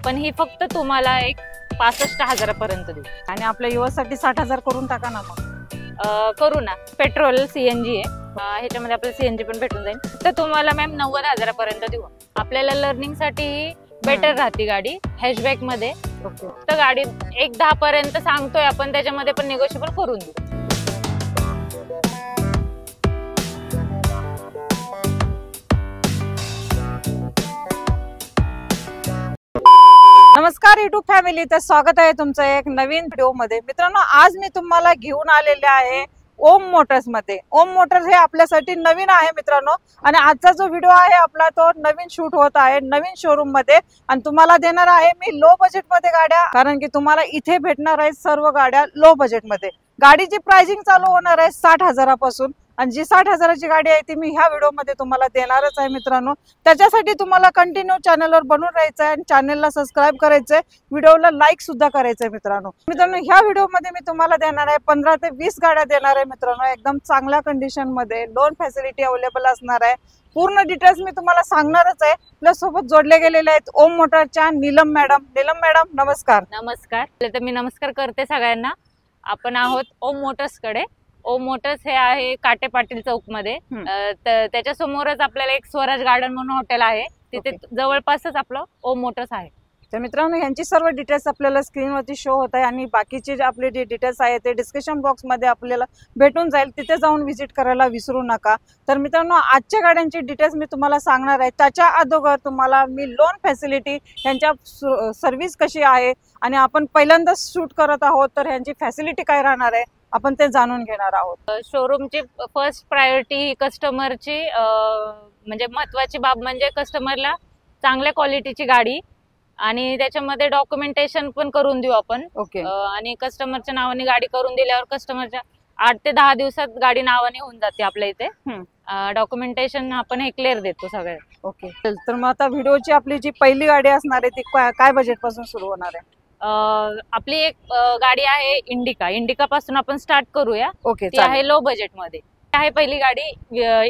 आपण ही फक्त तुम्हाला एक 65,000 पर्यंत देऊ आणि आपल्या युवासाठी 60,000 करून टाका ना मग. करू ना. पेट्रोल सीएनजी आहे, ह्याच्यामध्ये आपल्याला सीएनजी पण भेटून जाईल. तर तुम्हाला मॅम 90,000 पर्यंत देऊ. आपल्याला लर्निंग साठी बेटर राहते गाडी हॅशबॅक मध्ये. तर गाडी 1-10 पर्यंत सांगतोय आपण, त्याच्यामध्ये पण निगोशिएबल करून देऊ. नमस्कार युट्यूब फॅमिली, तर स्वागत आहे तुमचं एक नवीन व्हिडिओ मध्ये. मित्रांनो, आज मी तुम्हाला घेऊन आलेले आहे ओम मोटर्स मध्ये. ओम मोटर्स हे आपल्यासाठी नवीन आहे मित्रांनो, आणि आजचा जो व्हिडिओ आहे आपला तो नवीन शूट होत आहे नवीन शोरूम मध्ये. आणि तुम्हाला देणार आहे मी लो बजेट मध्ये गाड्या, कारण की तुम्हाला इथे भेटणार आहे सर्व गाड्या लो बजेट मध्ये. गाडीची प्राइसिंग चालू होणार आहे 60,000 पासून, आणि जी 60,000ची गाडी आहे ती मी ह्या व्हिडिओ मध्ये तुम्हाला देणारच आहे मित्रांनो. त्याच्यासाठी तुम्हाला कंटिन्यू चॅनलवर बनून राहायचं आहे आणि चॅनलला सबस्क्राईब करायचंय, व्हिडिओला लाईक सुद्धा करायचंय मित्रांनो. ह्या व्हिडिओ मध्ये मी तुम्हाला देणार आहे 15 ते 20 गाड्या देणार आहे मित्रांनो, एकदम चांगल्या कंडिशन मध्ये. लोन फॅसिलिटी अवेलेबल असणार आहे. पूर्ण डिटेल्स मी तुम्हाला सांगणारच आहे. प्लस सोबत जोडले गेलेले आहेत ओम मोटरच्या नीलम मॅडम. नीलम मॅडम नमस्कार. नमस्कार. तर मी नमस्कार करते सगळ्यांना. आपण आहोत ओम मोटर्स कडे. ओम मोटर्स हे आहे काटे पाटील चौक मध्ये. त्याच्या समोरच आपल्याला एक स्वराज गार्डन म्हणून हॉटेल आहे, तिथे जवळपासच आपलं ओम मोटर्स आहे. तर मित्रांनो, यांची सर्व डिटेल्स आपल्याला स्क्रीनवरती शो होत आहे, आणि बाकीचे जे आपले जे डिटेल्स आहे ते डिस्क्रिप्शन बॉक्स मध्ये आपल्याला भेटून जाईल. तिथे जाऊन व्हिजिट करायला विसरू नका. तर मित्रांनो, आजच्या गाड्यांची डिटेल्स मी तुम्हाला सांगणार आहे. त्याच्या अगोदर तुम्हाला मी लोन फॅसिलिटी, यांच्या सर्व्हिस कशी आहे, आणि आपण पहिल्यांदाच शूट करत आहोत तर ह्यांची फॅसिलिटी काय राहणार आहे आपण ते जाणून घेणार आहोत. शोरूमची फर्स्ट प्रायोरिटी ही कस्टमरची, म्हणजे महत्वाची बाब म्हणजे कस्टमरला चांगल्या क्वालिटीची गाडी, आणि त्याच्यामध्ये डॉक्युमेंटेशन पण करून देऊ आपण. आणि कस्टमरच्या नावाने गाडी करून दिल्यावर कस्टमरच्या 8 ते 10 दिवसात गाडी नावाने होऊन जाते आपल्या इथे. डॉक्युमेंटेशन आपण हे क्लिअर देतो सगळे. तर मग आता व्हिडिओची आपली जी पहिली गाडी असणार आहे ती काय बजेट पासून सुरू होणार आहे? आपली एक गाडी आहे इंडिका. इंडिका पासून आपण स्टार्ट करूया. ती आहे लो बजेट मध्ये. आहे पहिली गाडी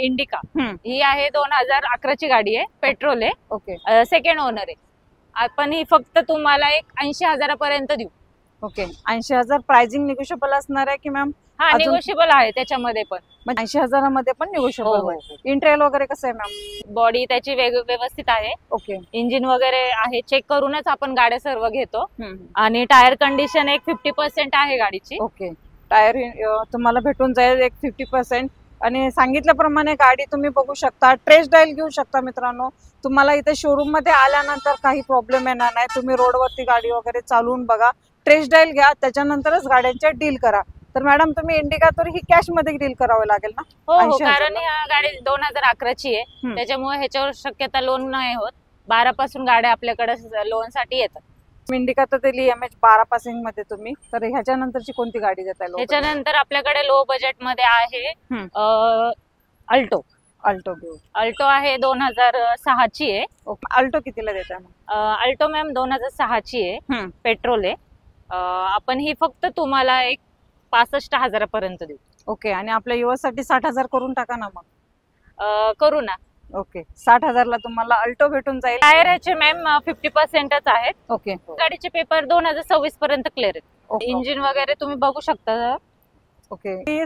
इंडिका. ही आहे 2011ची गाडी आहे, पेट्रोल आहे, सेकंड ओनर आहे. आपण ही फक्त तुम्हाला एक 80,000 पर्यंत देऊ. 80,000 प्राइसिंग निगोशिएबल असणार आहे की मॅम? हा, निगोशिएबल आहे त्याच्यामध्ये पण. 80,000 मध्ये पण निगोशिएबल आहे. इंटेरियर वगैरे कसं आहे मॅम? बॉडी त्याची व्यवस्थित आहे. इंजिन वगैरे आहे, चेक करूनच आपण गाड्या सर्व घेतो. आणि टायर कंडिशन एक 50% आहे गाडीची. टायर तुम्हाला भेटून जाईल एक 50%. आणि सांगितल्याप्रमाणे गाडी तुम्ही बघू शकता, टेस्ट ड्राइव्ह घेऊ शकता मित्रांनो. तुम्हाला इथे शोरूम मध्ये आल्यानंतर काही प्रॉब्लेम येणार नाही. तुम्ही रोडवरती गाडी वगैरे चालवून बघा, टेस्ट ड्राइव्ह घ्या, त्याच्यानंतरच गाड्यांच्या डील करा. तर मॅडम, तुम्ही इंडिका तर ही कॅश मध्ये डील करावं लागेल ना? हो, कारण ही गाडी 2011ची आहे, त्याच्यामुळे ह्याच्यावर शक्यता लोन नाही होत. 12 पासून गाड्या आपल्याकडे लोन साठी येतात. इंडिका तर दिली MH 12 पासिंग मध्ये तुम्ही. तर ह्याच्यानंतरची कोणती गाडी देता? ह्याच्यानंतर आपल्याकडे लो बजेट मध्ये आहे अल्टो. अल्टो आहे 2006ची आहे. अल्टो कितीला देता? अल्टो मॅम 2006ची आहे, पेट्रोल आहे. आपण ही फक्त तुम्हाला एक 65,000 पर्यंत देऊ. आणि आपल्या युवासाठी 60,000 करून टाका ना मग. करू ना. 60,000 ला तुम्हाला अल्टो भेटून जाईल. टायर ह्याचे मॅम 50%च आहेत. गाडीचे पेपर 2026 पर्यंत क्लिअर आहेत. इंजिन वगैरे तुम्ही बघू शकता.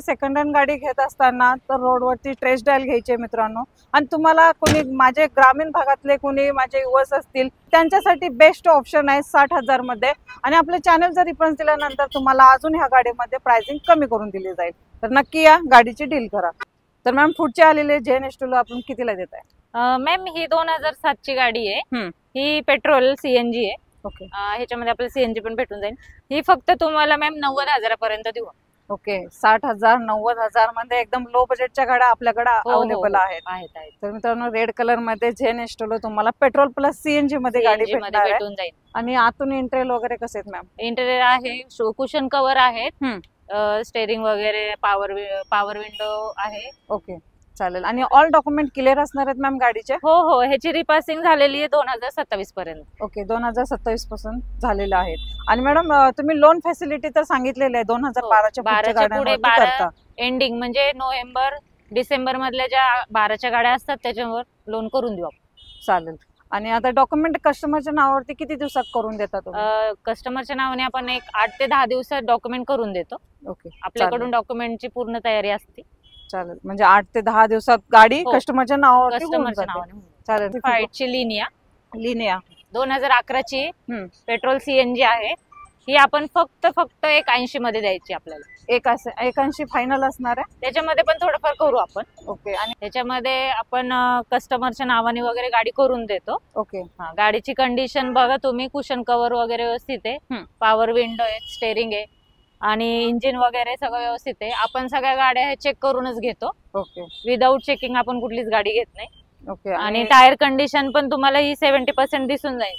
सेकंड हँड गाडी घेत असताना तर रोडवरती टेस्ट ड्राइव्ह घ्यायचे मित्रांनो. आणि तुम्हाला कोणी माझे ग्रामीण भागातले कोणी माझे युवक असतील त्यांच्यासाठी बेस्ट ऑप्शन आहे 60,000 मध्ये. आणि आपल्या चॅनलचा रेफरन्स दिल्यानंतर तुम्हाला अजून ह्या गाडीमध्ये प्राइसिंग कमी करून दिली जाईल. तर नक्की या गाडीची डील करा. तर मॅम, पुढचे आलेले JN-S2 आपण कितीला देत आहे? मॅम, ही 2007ची गाडी आहे. ही पेट्रोल CNG आहे. ह्याच्यामध्ये आपल्याला CNG पण भेटून जाईल. ही फक्त तुम्हाला मॅम 90,000 पर्यंत देऊ. 60,000 90,000 मध्ये एकदम लो बजेटच्या गाड्या आपल्याकडे अवेलेबल आहेत. तर मित्रांनो, रेड कलर मध्ये JN-S2 तुम्हाला पेट्रोल प्लस CNG मध्ये गाडी भेटून जाईल. आणि आतून इंटेरियर वगैरे कसे आहेत मॅम? इंटेरियर आहे, कुशन कव्हर आहेत, स्टेरिंग वगैरे, पॉवर विंडो आहे. चालेल. आणि ऑल डॉक्युमेंट क्लिअर असणार आहेत मॅम गाडीचे? हो, ह्याची रिपासिंग झालेली आहे 2027 पर्यंत. 2027 पासून झालेलं आहे. आणि मॅडम, तुम्ही लोन फॅसिलिटी तर सांगितलेली आहे 2012च्या पुढे एंडिंग म्हणजे नोव्हेंबर डिसेंबर मधल्या ज्या 12च्या गाड्या असतात त्याच्यावर लोन करून देऊ आपण. चालेल. आणि आता डॉक्युमेंट कस्टमरच्या नावावरती किती दिवसात करून देता तुम्ही? कस्टमरच्या नावाने आपण एक 8 ते 10 दिवसात डॉक्युमेंट करून देतो. ओके, आपल्याकडून डॉक्युमेंटची पूर्ण तयारी असते. चालेल. म्हणजे 8 ते 10 दिवसात गाडी हो. कस्टमरच्या नावावरती होऊन कस्टमरच्या जाते. नावाने. चालेल. 5ची लिनिया लिनिया 2011 ची पेट्रोल सीएनजी आहे. ही आपण फक्त एक 80 मध्ये द्यायची आपल्याला. 81 फायनल असणार आहे. त्याच्यामध्ये पण थोडंफार करू आपण. ओके. आणि त्याच्यामध्ये आपण कस्टमरच्या नावाने वगैरे गाडी करून देतो. ओके. गाडीची कंडिशन बघा तुम्ही, कुशन कव्हर वगैरे व्यवस्थित आहे, पॉवर विंडो आहे, स्टेअरिंग आहे आणि इंजिन वगैरे सगळं व्यवस्थित आहे. आपण सगळ्या गाड्या हे चेक करूनच घेतो. ओके. विदाऊट चेकिंग आपण कुठलीच गाडी घेत नाही. ओके. आणि टायर कंडिशन पण तुम्हाला ही 70% दिसून जाईल.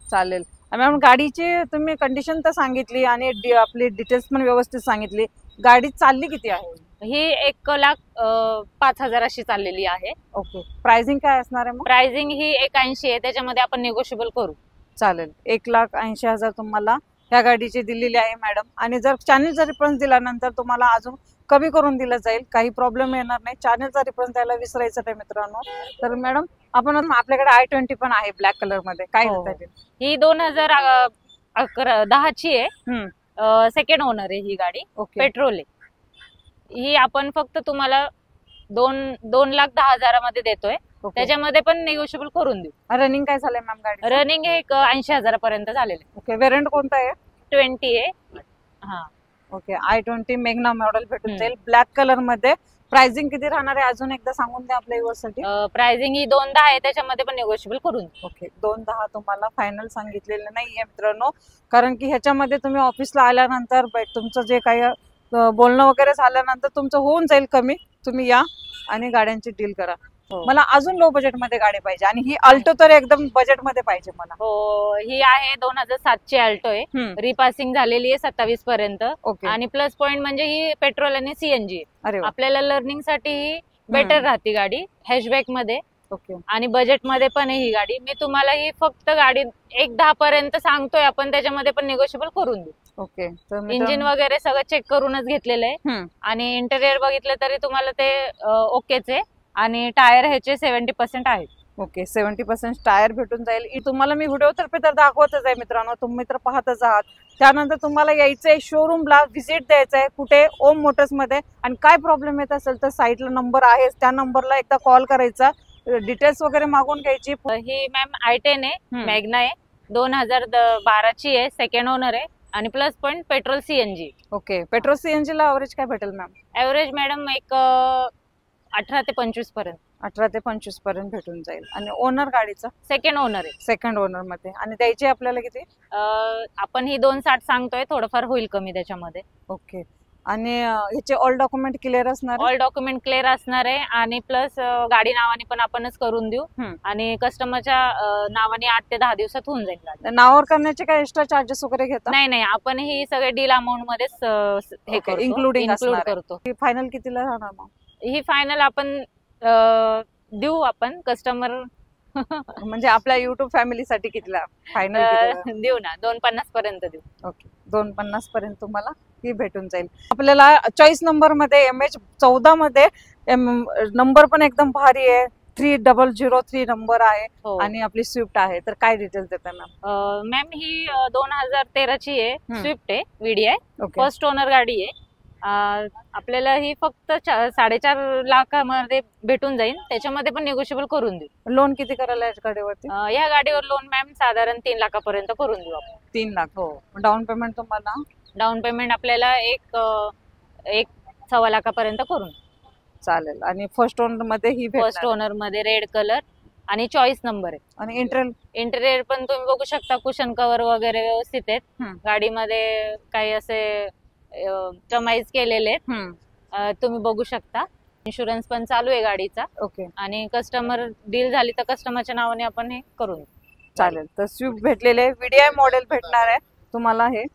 चालेल. मॅम, गाडीची तुम्ही कंडिशन तर सांगितली आणि आपली डिटेल्स पण व्यवस्थित सांगितली. गाडी चालली किती आहे? ही 1,05,000 अशी चाललेली आहे. ओके. प्राइसिंग काय असणार आहे? प्राइसिंग ही 1,80 आहे, त्याच्यामध्ये आपण निगोशिएबल करू. चालेल. 1,80,000 तुम्हाला ह्या गाडीची दिलेली आहे मॅडम. आणि जर चॅनलचा रेफरन्स दिल्यानंतर तुम्हाला अजून कमी करून दिलं जाईल, काही प्रॉब्लेम येणार नाही. चॅनलचा रेफरन्स द्यायला विसरायचं नाही मित्रांनो. तर मॅडम, आपण आपल्याकडे i20 पण आहे ब्लॅक कलर मध्ये, काय देता येईल? ही 2010 ची आहे. सेकंड ओनर आहे ही गाडी. पेट्रोल आहे. ही आपण फक्त तुम्हाला 2,10,000 मध्ये देतोय. त्याच्यामध्ये पण निगोशिएबल करून देऊ. रनिंग काय झालंय मॅम गाडी? रनिंग हे 80,000 पर्यंत झालेलं आहे. ओके. वेरियंट कोणता आहे? 20 आहे. हा. ओके. i20 मेग्ना मॉडेल भेटून जाईल ब्लॅक कलर मध्ये. प्राइसिंग किती राहणार आहे अजून एकदा सांगून द्या आपल्या व्ह्यूअर्ससाठी. प्राइसिंग ही 2,10 आहे, त्याच्यामध्ये पण निगोशिएबल करून. ओके. 2,10 तुम्हाला फायनल सांगितलेलं नाहीये मित्रांनो, कारण की ह्याच्यामध्ये तुम्ही ऑफिसला आल्यानंतर तुमचं जे काही बोलणं वगैरे झाल्यानंतर तुमचं होऊन जाईल कमी. तुम्ही या आणि गाड्यांची डील करा. मला अजून लो बजेट मध्ये गाडी पाहिजे आणि ही अल्टो तर एकदम बजेट मध्ये पाहिजे मला. हो, ही आहे 2007 ची अल्टो आहे. रिपासिंग झालेली आहे 27 पर्यंत. आणि प्लस पॉइंट म्हणजे ही पेट्रोल आणि सीएनजी. आपल्याला लर्निंग साठी ही बेटर राहते गाडी, हॅशबॅक मध्ये. ओके. आणि बजेट मध्ये पण आहे ही गाडी. मी तुम्हाला ही फक्त गाडी 1,10 पर्यंत सांगतोय आपण, त्याच्यामध्ये पण निगोशिएबल करून देऊ. ओके. इंजिन वगैरे सगळं चेक करूनच घेतलेलं आहे. आणि इंटेरियर बघितलं तरी तुम्हाला ते ओकेच आहे. आणि टायर ह्याचे 70% आहेत. ओके. 70% टायर भेटून जाईल. तुम्हाला मी व्हिडिओ तर्फे तर दाखवतच आहे मित्रांनो, तुम्ही तर पाहतच आहात. त्यानंतर तुम्हाला यायचंय शोरूमला, व्हिजिट द्यायचंय कुठे, ओम मोटर्स मध्ये. आणि काय प्रॉब्लेम येत असेल तर साईटला नंबर आहे, त्या नंबरला एकदा कॉल करायचा, डिटेल्स वगैरे मागून घ्यायची. ही मॅम i10 आहे, मॅग्ना आहे, 2012 ची आहे, सेकंड ओनर आहे. आणि plus point petrol CNG. Okay. Petrol CNG ला एव्हरेज काय भेटेल मॅम? एव्हरेज मॅडम एक 18 ते 25 पर्यंत. 18 ते 25 पर्यंत भेटून जाईल. आणि ओनर गाडीचा? सेकंड ओनर आहे. सेकंड ओनर मध्ये. आणि द्यायची आपल्याला किती? आपण ही 2,60 सांगतोय, थोडंफार होईल कमी त्याच्यामध्ये. ओके. आणि ह्याचे ऑल डॉक्युमेंट क्लिअर असणार? ऑल डॉक्युमेंट क्लिअर असणार आहे. आणि प्लस गाडी नावाने पण आपणच करून देऊ. आणि कस्टमरच्या नावाने 8 ते 10 दिवसात होऊन जाईल. नावावर करण्याचे काय एक्स्ट्रा चार्जेस वगैरे घेतात? नाही, आपण ही सगळे डील अमाऊंट मध्येच हे करतो, इन्क्लूड करतो. फायनल कितीला राहणार मग? ही फायनल आपण देऊ आपण कस्टमर म्हणजे आपल्या युट्यूब फॅमिलीसाठी कितीला फायनल देऊ ना? 250 पर्यंत देऊ. ओके. 250 पर्यंत तुम्हाला ही भेटून जाईल. आपल्याला चॉईस नंबर मध्ये MH14 मध्ये नंबर पण एकदम भारी आहे, 3003 नंबर आहे. आणि आपली स्विफ्ट आहे. तर काय डिटेल्स देता मॅम? मॅम ही 2013 ची आहे, स्विफ्ट आहे, VDI. फर्स्ट ओनर गाडी आहे. आपल्याला ही फक्त 4.5 लाखामध्ये भेटून जाईल, त्याच्यामध्ये पण निगोशिएबल करून देऊ. लोन किती करायला या गाडीवरती? या गाडीवर लोन मॅम साधारण 3 लाखापर्यंत करून देऊ आपण. 3 लाख? हो. डाऊन पेमेंट तुम्हाला? डाऊन पेमेंट आपल्याला एक 1.25 लाखापर्यंत करून. चालेल. आणि फर्स्ट ओनर मध्ये ही? फर्स्ट ओनर मध्ये रेड कलर आणि चॉईस नंबर आहे. आणि इंटेरियर पण तुम्ही बघू शकता, कुशन कव्हर वगैरे व्यवस्थित आहेत. गाडीमध्ये काही असे कस्टमाइज केलेले आहेत, तुम्ही बघू शकता. इन्शुरन्स पण चालू आहे गाडीचा. ओके. आणि कस्टमर डील झाली तर कस्टमरच्या नावाने आपण हे करून. चालेल. तर स्विफ्ट भेटलेले, VDI मॉडेल भेटणार आहे तुम्हाला. हे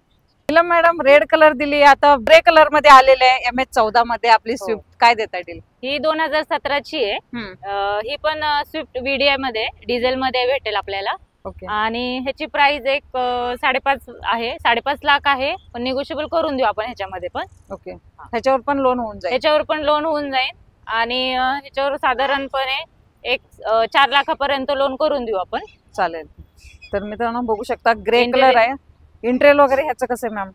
मॅडम रेड कलर दिली, आता ग्रे कलर मध्ये आलेले आहे MH14 मध्ये आपली स्विफ्ट. काय देता येईल? ही 2017 ची आहे. ही पण स्विफ्ट VDI मध्ये, डिझेल मध्ये भेटेल आपल्याला. आणि ह्याची प्राइस एक 5.5 आहे, 5.5 लाख आहे, पण निगोशिएबल करून देऊ आपण ह्याच्यामध्ये पण. ओके. ह्याच्यावर पण लोन होऊन जाईल? ह्याच्यावर पण लोन होऊन जाईल. आणि ह्याच्यावर साधारणपणे एक 4 लाखापर्यंत लोन करून देऊ आपण. चालेल. तर मित्रांनो बघू शकता ग्रे कलर आहे. इंटेरियर वगैरे ह्याचं कसं आहे मॅम?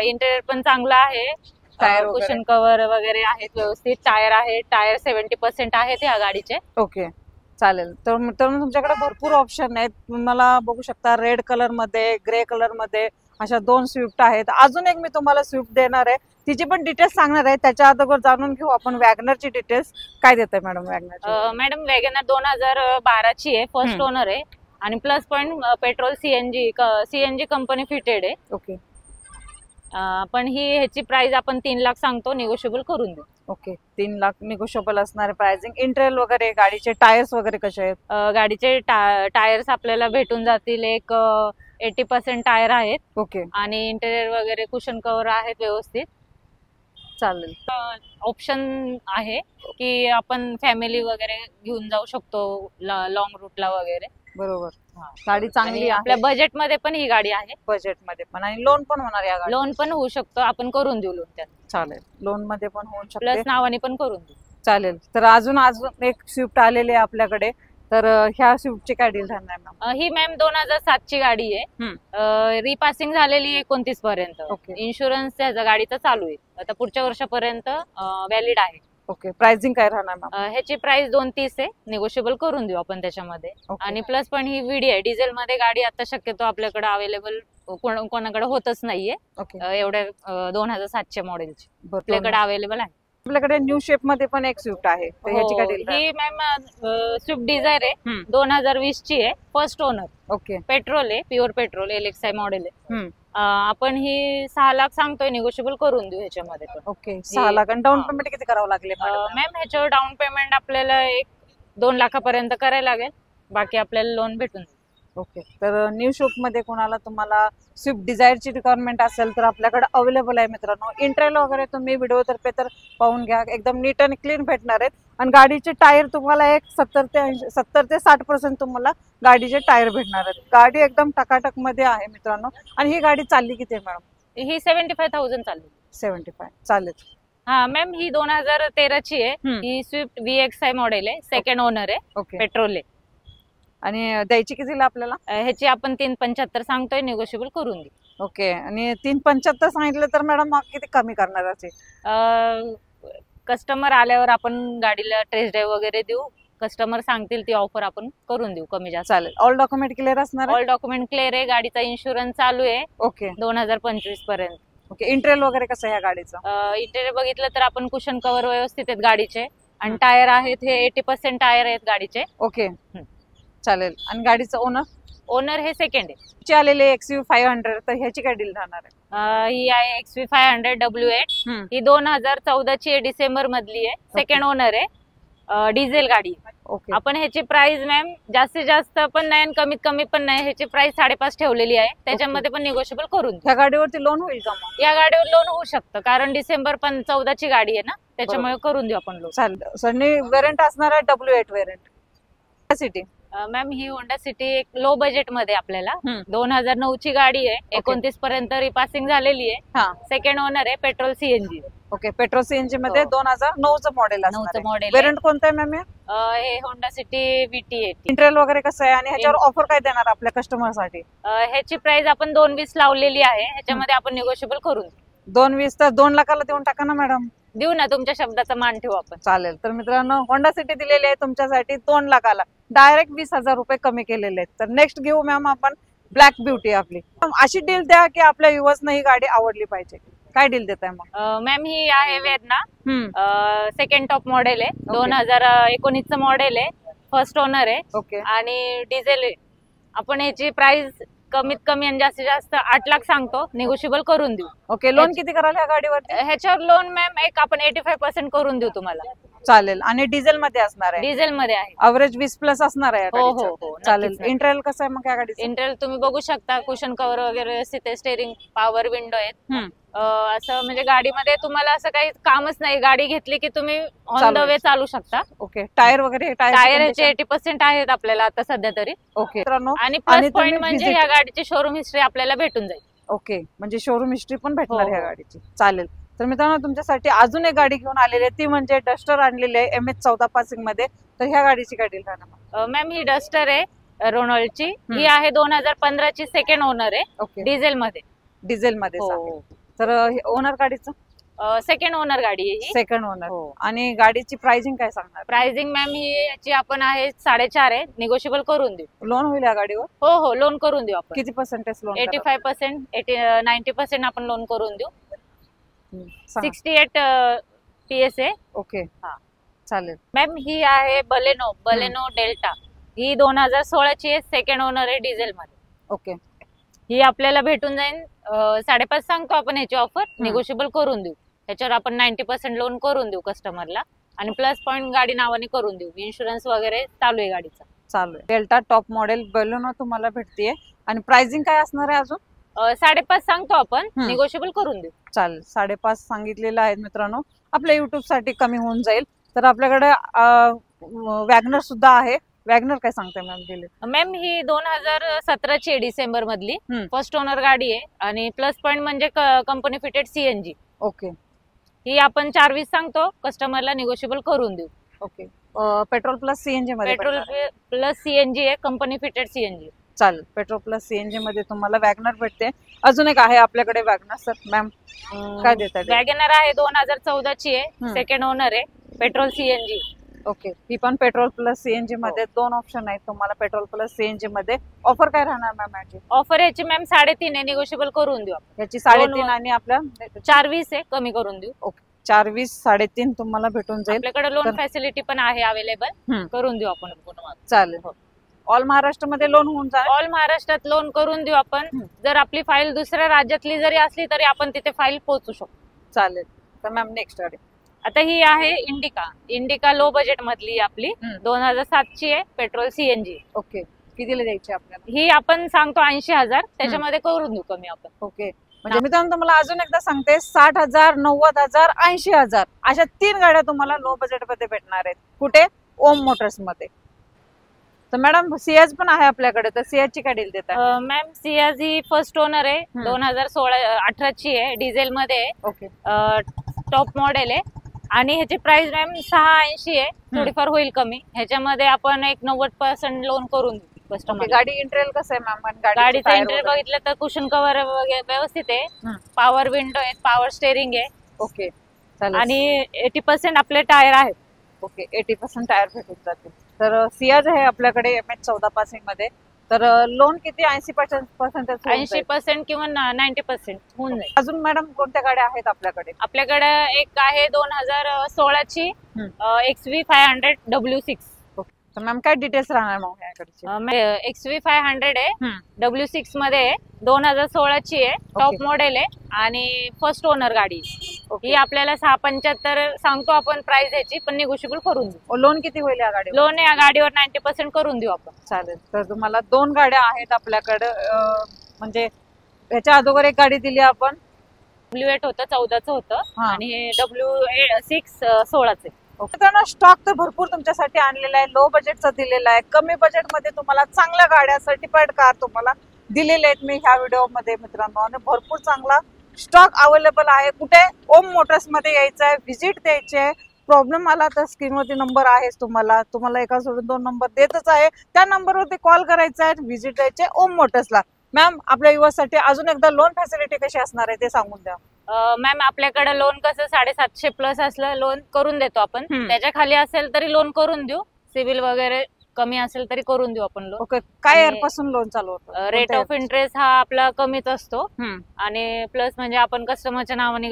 इंटेरियर पण चांगलं आहे. टायर कुशन कव्हर वगैरे आहेत व्यवस्थित. टायर आहे, टायर 70% आहेत या गाडीचे. ओके चालेल. तर मित्रांनो तुमच्याकडे भरपूर ऑप्शन आहेत. तुम्हाला बघू शकता रेड कलर मध्ये, ग्रे कलर मध्ये अशा 2 स्विफ्ट आहेत. अजून एक मी तुम्हाला स्विफ्ट देणार आहे, तिची पण डिटेल्स सांगणार आहे. त्याच्या अगोदर जाणून घेऊ आपण वॅगनरची डिटेल्स. काय देत आहे मॅडम वॅगनरची? मॅडम वॅगनर 2012ची आहे, फर्स्ट ओनर आहे आणि plus point petrol CNG company fitted आहे. ओके. पण ही ह्याची प्राइस आपण 3 लाख सांगतो, निगोशिएबल करून देऊ. ओके 3 लाख निगोशिएबल असणार प्राइसिंग. इंटेरियर वगैरे, गाडीचे टायर्स वगैरे कसे आहेत? गाडीचे टायर्स आपल्याला भेटून जातील. एक 80% टायर आहेत. ओके. आणि इंटेरियर वगैरे कुशन कव्हर आहेत व्यवस्थित. चालेल. ऑप्शन आहे की आपण फॅमिली वगैरे घेऊन जाऊ शकतो लॉंग रूटला वगैरे. बरोबर. गाडी चांगली आहे. आपल्या बजेट मध्ये पण ही गाडी आहे. बजेट मध्ये पण आणि लोन पण होणार या गाडी? लोन पण होऊ शकतो, आपण करून देऊ लोन त्यात. चालेल, लोन मध्ये पण होऊ शकते, प्लस नावाने पण करून देऊ. चालेल. तर अजून एक स्विफ्ट आलेली आहे आपल्याकडे. तर ह्या स्विफ्टची काय डील राहणार मॅम? ही मॅम 2007ची गाडी आहे. रिपासिंग झालेली आहे 29 पर्यंत. इन्शुरन्स त्याचा गाडीचा चालू आहे, आता पुढच्या वर्षापर्यंत व्हॅलिड आहे. ओके. प्राइसिंग काय राहणार मॅम? ह्याची प्राइस 230 आहे, निगोशिएबल करून देऊ आपण त्याच्यामध्ये. आणि प्लस पण ही व्हीडी आहे, डिझेल मध्ये गाडी आता शक्यतो आपल्याकडे अवेलेबल कोणाकडे होतच नाहीये. एवढ्या 2007च्या मॉडेलची आपल्याकडे अवेलेबल आहे. आपल्याकडे न्यू शेप मध्ये पण एक स्विफ्ट आहे, तर ह्याची काय डील? ही मॅम स्विफ्ट डिझायर आहे, 2020 ची आहे, फर्स्ट ओनर. ओके. पेट्रोल आहे, प्युअर पेट्रोल, LXI मॉडेल आहे. आपण ही 6 लाख सांगतोय, निगोशिएबल करून देऊ ह्याच्यामध्ये पण. ओके. 6 लाख. आणि डाऊन पेमेंट किती करावं लागले मॅम? ह्याच्यावर डाऊन पेमेंट आपल्याला 1-2 लाखापर्यंत करायला लागेल, बाकी आपल्याला लोन भेटून जाईल. ओके. तर न्यू शॉप मध्ये कोणाला तुम्हाला स्विफ्ट डिझायरची रिक्वायरमेंट असेल तर आपल्याकडे अवेलेबल आहे मित्रांनो. इंटेरियर वगैरे तुम्ही व्हिडिओ तर्फे तर पाहून घ्या, एकदम नीट आणि क्लीन भेटणार आहेत. आणि गाडीचे टायर तुम्हाला एक 70 ते 60% तुम्हाला गाडीचे टायर भेटणार आहेत. गाडी एकदम टकाटक मध्ये आहे मित्रांनो. आणि ही गाडी चालली किती आहे मॅडम? ही 75,000 चालली. 75. चालेल. हा मॅम, ही 2013ची आहे. ही स्विफ्ट VXI मॉडेल आहे, सेकंड ओनर आहे. ओके. पेट्रोल आहे. आणि द्यायची कितीला आपल्याला? ह्याची आपण 375 सांगतोय, निगोशिएबल करून देऊ. ओके. आणि 375 सांगितलं तर मॅडम किती कमी करणार असे? कस्टमर आल्यावर आपण गाडीला टेस्ट ड्राईव्ह वगैरे देऊ, कस्टमर सांगतील ती ऑफर आपण करून देऊ कमी जास्त. चालेल. ऑल डॉक्युमेंट क्लिअर असणार? ऑल डॉक्युमेंट क्लिअर आहे, गाडीचा इन्शुरन्स चालू आहे. ओके. 2025 पर्यंत. ओके. इंटेरियर वगैरे कसं आहे या गाडीचं? इंटेरियर बघितलं तर आपण कुशन कव्हर व्यवस्थित आहेत गाडीचे, आणि टायर आहेत हे 80% टायर आहेत गाडीचे. ओके. चालेल. आणि गाडीचं ओनर हे सेकंड आहे. आलेले XV500, तर ह्याची काय डील राहणार आहे? ही आहे XV500 W8. ही 2014ची आहे, डिसेंबर मधली आहे, सेकंड ओनर आहे, डिझेल गाडी. ओके. आपण ह्याची प्राइस मॅम जास्तीत जास्त पण नाही आणि कमीत कमी पण नाही, ह्याची प्राइस 5.5 ठेवलेली आहे, त्याच्यामध्ये पण निगोशिएबल करून. ह्या गाडीवरती लोन होईल का मग? या गाडीवर लोन होऊ शकतं, कारण डिसेंबर 14ची गाडी आहे ना, त्याच्यामुळे करून देऊ आपण लोन. चालेल. सनी वेरियंट असणार आहे W8 वेरियंट. सिटी मॅम, ही होंडा सिटी एक लो बजेट मध्ये आपल्याला 2009ची गाडी आहे, 29 पर्यंत रिपासिंग झालेली आहे, सेकंड ओनर आहे, petrol CNG. Okay. Petrol CNG मध्ये 2009चं मॉडेल आहे. 9चं मॉडेल. वेरियंट कोणतं आहे मॅम? हे होंडा सिटी VT80. इंटेरियर वगैरे कसं आहे आणि ह्याच्यावर ऑफर काय देणार आपल्या कस्टमर साठी? ह्याची प्राइस आपण 220 लावलेली आहे, ह्याच्यामध्ये आपण निगोशिएबल करून. 220 तर 2 लाखाला देऊन टाका ना मॅडम. देऊ ना, तुमच्या शब्दाचा मान ठेवू आपण. चालेल. तर मित्रांनो, होंडा सिटी दिलेली आहे तुमच्यासाठी 2 लाखाला, डायरेक्ट 20,000 रुपये कमी केलेले आहेत. तर नेक्स्ट घेऊ मॅम आपण ब्लॅक ब्युटी. आपली अशी डील द्या की आपल्या युवर्सना ही गाडी आवडली पाहिजे. काय डील देत आहे मग? मॅम, ही आहे वेदना, सेकंड टॉप मॉडेल आहे, 2019चं मॉडेल आहे, फर्स्ट ओनर आहे. ओके. आणि डिझेल आहे. आपण ह्याची प्राइस कमीत कमी आणि जास्तीत जास्त 8 लाख सांगतो, निगोशिएबल करून देऊ. ओके. लोन किती कराल ह्या गाडीवरती? ह्याच्यावर लोन मॅम एक आपण 85% करून देऊ तुम्हाला. चालेल. आणि डिझेल मध्ये असणार आहे? डिझेल मध्ये आहे. अवरेज 20+ असणार आहे. हो हो हो. चालेल. इंटेरियर कसं आहे मग या गाडीचं? इंटेरियर तुम्ही बघू शकता, कुशन कव्हर वगैरे व्यवस्थित आहे, स्टेअरिंग पॉवर विंडो आहेत. असं म्हणजे गाडीमध्ये तुम्हाला असं काही कामच नाही, गाडी घेतली की तुम्ही ऑन द वे चालू शकता. ओके. टायर वगैरे? टायर ह्याचे 80% आहेत आपल्याला आता सध्या तरी. ओके. आणि प्लस पॉइंट म्हणजे या गाडीची शोरूम हिस्ट्री आपल्याला भेटून जाईल. ओके. म्हणजे शोरूम हिस्ट्री पण भेटणार ह्या गाडीची. चालेल. तर मित्रांनो, तुमच्यासाठी अजून एक गाडी घेऊन आलेली आहे, ती म्हणजे डस्टर आणलेली आहे MH14 पासिंग मध्ये. तर ह्या गाडीची काय डील राहणार? मॅम, ही डस्टर आहे, रोनॉल्डची. ही आहे 2015 ची, सेकंड ओनर आहे. ओके. डिझेल मध्ये. डिझेल मध्ये. तर ओनर गाडीचं सेकंड ओनर गाडी आहे ही. Second owner. आणि गाडीची प्राइसिंग काय सांगणार? प्राइसिंग मॅम ही याची आपण आहे 4.5 आहे. निगोशिएबल करून देऊ. लोन होईल या गाडीवर? हो लोन करून देऊ आपण. किती पर्सेंटेज लोन? 85%, 90% आपण लोन करून देऊ. 68 PSA. ओके. हा चालेल. मॅम ही आहे बलेनो डेल्टा. ही 2016 ची आहे. सेकंड ओनर आहे डिझेल मध्ये. ओके. ही आपल्याला भेटून जाईल 5.5 सांगतो आपण याची ऑफर. निगोशिएबल करून देऊ. त्याच्यावर आपण 90% लोन करून देऊ कस्टमरला. आणि प्लस पॉइंट गाडी नावाने करून देऊ. इन्शुरन्स वगैरे चालू आहे गाडीचा. चालू आहे. डेल्टा टॉप मॉडेल बलेनो तुम्हाला भेटतीये. आणि प्राइसिंग काय असणार आहे अजून? 5.5 सांगतो आपण. निगोशिएबल करून देऊ. चालेल. 5.5 सांगितलेलं आहे मित्रांनो. आपल्या युट्यूब साठी कमी होऊन जाईल. तर आपल्याकडे वॅगनर सुद्धा आहे. वॅगनर काय सांगताय मॅम? दिले मॅम ही 2017 ची डिसेंबर मधली फर्स्ट ओनर गाडी आहे. आणि प्लस पॉइंट म्हणजे कंपनी फिटेड CNG. ओके. ही आपण 4.20 सांगतो. कस्टमरला निगोशिएबल करून देऊ. ओके. पेट्रोल प्लस CNG मध्ये? पेट्रोल प्लस CNG आहे. Company fitted CNG. चालेल. पेट्रोल प्लस CNG मध्ये तुम्हाला वॅगनर भेटते. अजून एक आहे आपल्याकडे वॅगनर. सर मॅम काय देतात? वॅगनर आहे 2014 ची आहे. सेकंड ओनर आहे. Petrol CNG. ओके. ही पण पेट्रोल प्लस CNG मध्ये. दोन ऑप्शन आहेत तुम्हाला पेट्रोल प्लस CNG मध्ये. ऑफर काय राहणार मॅम याची? ऑफर याची मॅम 3.5 आहे. निगोशिएबल करून देऊ. याची 3.5 आणि आपल्या 4.20 आहे. कमी करून देऊ. ओके. 4.20 3.5 तुम्हाला भेटून जाईल. आपल्याकडे लोन फॅसिलिटी पण आहे अवेलेबल. करून देऊ आपण. चालेल. ऑल महाराष्ट्र मध्ये लोन होऊन जाईल. ऑल महाराष्ट्रात लोन करून देऊ आपण. जर आपली फाईल दुसऱ्या राज्यातली जरी असली तरी आपण तिथे फाईल पोहोचू शकतो. चालेल. तर मॅम नेक्स्ट गाडी आता ही आहे इंडिका लो बजेट मधली आपली. 2007 ची आहे. Petrol CNG. ओके. कितीला द्यायची आपल्याला? ही आपण सांगतो 80,000. त्याच्यामध्ये करून देऊ कमी आपण. ओके. म्हणजे मित्रांनो तुम्हाला अजून एकदा सांगते 60,000, 90,000, 80,000 अशा 3 गाड्या तुम्हाला लो बजेट मध्ये भेटणार आहेत. कुठे? ओम मोटर्स मध्ये. तर मॅडम सियाज पण आहे आपल्याकडे. तर सियाजची काय डील देतात? मॅम सियाज ही फर्स्ट ओनर आहे. 2018 ची आहे. डिझेल मध्ये आहे. ओके. टॉप मॉडेल आहे. आणि ह्याची प्राइस मॅम 680 आहे. थोडीफार होईल कमी. ह्याच्यामध्ये आपण एक 90% लोन करून देऊ कस्टमर. गाडी इंटेरियर कसं आहे मॅम? गाडीचं इंटेरियर बघितलं तर कुशन कव्हर व्यवस्थित आहे. पॉवर विंडो आहे. पॉवर स्टेअरिंग आहे. ओके. आणि 80% आपले टायर आहेत. ओके. 80% टायर भेटून जातील. तर सियाज आहे आपल्याकडे MH 14 पासिंग मध्ये. तर लोन किती? 80% 80% किंवा 90% होऊन जाईल. अजून मॅडम कोणत्या गाड्या आहेत आपल्याकडे? आपल्याकडे एक आहे 2016 ची XV500 W6. तर मॅम काय डिटेल्स राहणार मग याकडचे? XV500 आहे. W6 मध्ये 2016 ची आहे. टॉप मॉडेल आहे. आणि फर्स्ट ओनर गाडी. ही आपल्याला 675 सांगतो आपण प्राइस याची. पण निगोशिएबल करून देऊ. लोन किती होईल या गाडीवर? लोन या गाडीवर 90% करून देऊ आपण. चालेल. तर तुम्हाला 2 गाड्या आहेत आपल्याकडे. म्हणजे याच्या अगोदर एक गाडी दिली आपण. W8 होतं 14चं होतं. आणि हे W6 16चं. मित्रांनो स्टॉक तर भरपूर तुमच्यासाठी आणलेला आहे. लो बजेटचा दिलेला आहे. कमी बजेट मध्ये तुम्हाला चांगल्या गाड्या, सर्टिफाईड कार तुम्हाला दिलेले आहेत मी ह्या व्हिडिओ मध्ये मित्रांनो. आणि भरपूर चांगला स्टॉक अवेलेबल आहे. कुठे? ओम मोटर्स मध्ये यायचं आहे. व्हिजिट द्यायची आहे. प्रॉब्लेम आला तर स्क्रीनवरती नंबर आहेच. तुम्हाला एका सोडून 2 नंबर देतच आहे. त्या नंबरवरती कॉल करायचा आहे. व्हिजिट द्यायचे ओम मोटर्सला. मॅम आपल्या युवासाठी अजून एकदा लोन फॅसिलिटी कशी असणार आहे ते सांगून द्या. मॅम आपल्याकडे लोन कसं 750 प्लस असलं लोन करून देतो आपण. त्याच्या खाली असेल तरी लोन करून देऊ. सिव्हिल वगैरे कमी असेल तरी करून देऊ आपण लोन. ओके. काय इयर पासून लोन चालू होतं? रेट ऑफ इंटरेस्ट हा आपला कमीच असतो. आणि प्लस म्हणजे आपण कस्टमरच्या नावाने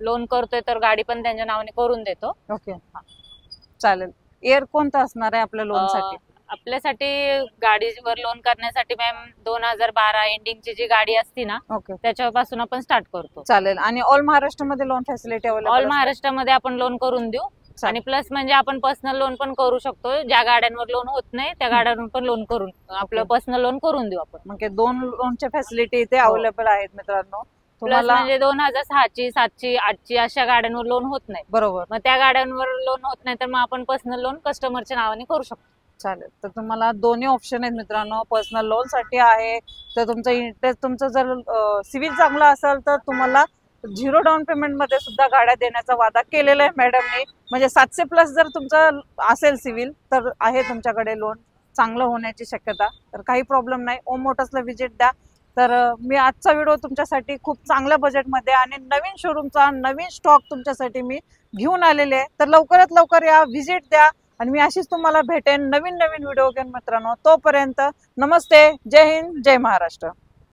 लोन करतोय तर गाडी पण त्यांच्या नावाने करून देतो. ओके. चालेल. इयर कोणतं असणार आहे आपल्या लोन साठी? आपल्यासाठी गाडीवर लोन करण्यासाठी मॅम 2012 एंडिंगची जी गाडी असती ना त्याच्यापासून आपण स्टार्ट करतो. चालेल. आणि ऑल महाराष्ट्रामध्ये लोन फॅसिलिटी अवेलेबल? ऑल महाराष्ट्रामध्ये आपण लोन करून देऊ. आणि प्लस म्हणजे आपण पर्सनल लोन पण करू शकतो. ज्या गाड्यांवर लोन होत नाही त्या गाड्यांवर पण लोन करून आपलं पर्सनल लोन करून देऊ आपण. म्हणजे 2 लोनच्या फॅसिलिटी इथे अवेलेबल आहेत मित्रांनो. प्लस म्हणजे 2006 ची 7 ची 8 ची अशा गाड्यांवर लोन होत नाही. बरोबर. मग त्या गाड्यांवर लोन होत नाही तर मग आपण पर्सनल लोन कस्टमरच्या नावाने करू शकतो. चालेल. तर तुम्हाला दोन्ही ऑप्शन आहेत मित्रांनो. पर्सनल लोन साठी आहे तर तुमचं इंटरेस्ट, तुमचं जर सिव्हिल चांगला असेल तर तुम्हाला 0 डाऊन पेमेंट मध्ये सुद्धा गाड्या देण्याचा वादा केलेला आहे मॅडमने. म्हणजे 700 प्लस जर तुमचं असेल सिव्हिल तर आहे तुमच्याकडे लोन चांगलं होण्याची शक्यता, तर काही प्रॉब्लेम नाही, ओम मोटर्सला व्हिजिट द्या. तर मी आजचा व्हिडिओ तुमच्यासाठी खूप चांगल्या बजेटमध्ये आणि नवीन शोरूमचा नवीन स्टॉक तुमच्यासाठी मी घेऊन आलेले आहे. तर लवकरात लवकर या, व्हिजिट द्या आणि मी अशीच तुम्हाला भेटेन नवीन नवीन व्हिडिओ घेऊन मित्रांनो. तोपर्यंत नमस्ते, जय हिंद, जय महाराष्ट्र.